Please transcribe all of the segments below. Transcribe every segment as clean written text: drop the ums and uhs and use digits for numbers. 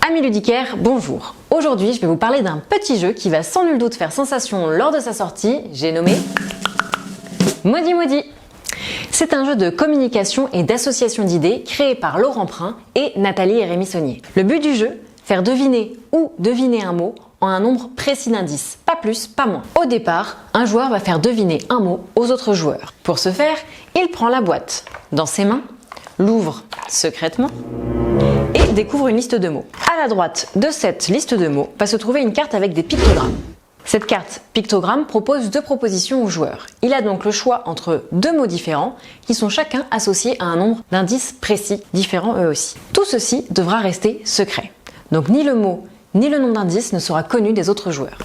Amis ludicaires, bonjour. Aujourd'hui, je vais vous parler d'un petit jeu qui va sans nul doute faire sensation lors de sa sortie. J'ai nommé Maudit Maudit. C'est un jeu de communication et d'association d'idées créé par Laurent Prin et Nathalie et Rémi Saunier. Le but du jeu, faire deviner ou deviner un mot en un nombre précis d'indices, pas plus, pas moins. Au départ, un joueur va faire deviner un mot aux autres joueurs. Pour ce faire, il prend la boîte dans ses mains, l'ouvre secrètement et découvre une liste de mots. À la droite de cette liste de mots va se trouver une carte avec des pictogrammes. Cette carte pictogramme propose deux propositions au joueur. Il a donc le choix entre deux mots différents qui sont chacun associés à un nombre d'indices précis, différents eux aussi. Tout ceci devra rester secret. Donc ni le mot ni le nom d'indice ne sera connu des autres joueurs.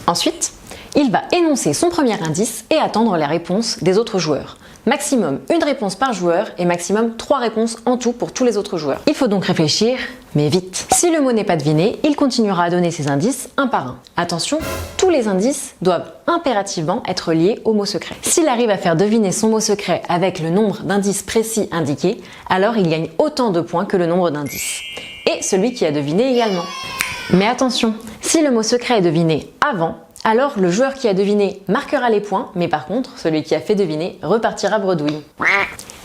Ensuite, il va énoncer son premier indice et attendre les réponses des autres joueurs. Maximum une réponse par joueur et maximum 3 réponses en tout pour tous les autres joueurs. Il faut donc réfléchir, mais vite. Si le mot n'est pas deviné, il continuera à donner ses indices un par un. Attention, tous les indices doivent impérativement être liés au mot secret. S'il arrive à faire deviner son mot secret avec le nombre d'indices précis indiqués, alors il gagne autant de points que le nombre d'indices. Et celui qui a deviné également. Mais attention, si le mot secret est deviné avant, alors le joueur qui a deviné marquera les points, mais par contre, celui qui a fait deviner repartira bredouille.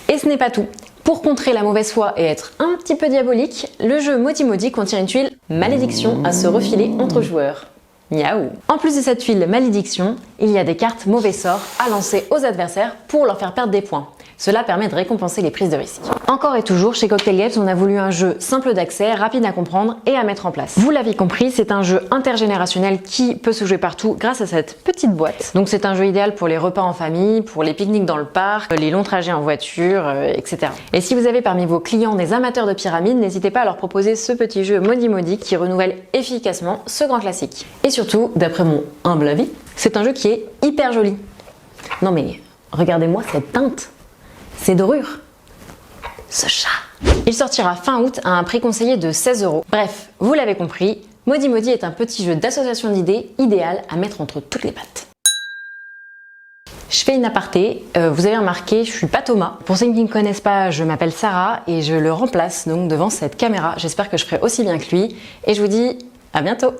Et ce n'est pas tout. Pour contrer la mauvaise foi et être un petit peu diabolique, le jeu Maudit Maudit contient une tuile malédiction à se refiler entre joueurs. Miaou. En plus de cette tuile malédiction, il y a des cartes mauvais sort à lancer aux adversaires pour leur faire perdre des points. Cela permet de récompenser les prises de risque. Encore et toujours, chez Cocktail Games, on a voulu un jeu simple d'accès, rapide à comprendre et à mettre en place. Vous l'avez compris, c'est un jeu intergénérationnel qui peut se jouer partout grâce à cette petite boîte. Donc c'est un jeu idéal pour les repas en famille, pour les pique-niques dans le parc, les longs trajets en voiture, etc. Et si vous avez parmi vos clients des amateurs de pyramides, n'hésitez pas à leur proposer ce petit jeu Maudit Maudit qui renouvelle efficacement ce grand classique. Et surtout, d'après mon humble avis, c'est un jeu qui est hyper joli. Non mais, regardez-moi cette teinte. Ces dorures. Ce chat. Il sortira fin août à un prix conseillé de 16 €. Bref, vous l'avez compris, Maudit Maudit est un petit jeu d'association d'idées idéal à mettre entre toutes les pattes. Je fais une aparté, vous avez remarqué, je suis pas Thomas. Pour ceux qui ne me connaissent pas, je m'appelle Sarah et je le remplace donc devant cette caméra. J'espère que je ferai aussi bien que lui et je vous dis à bientôt.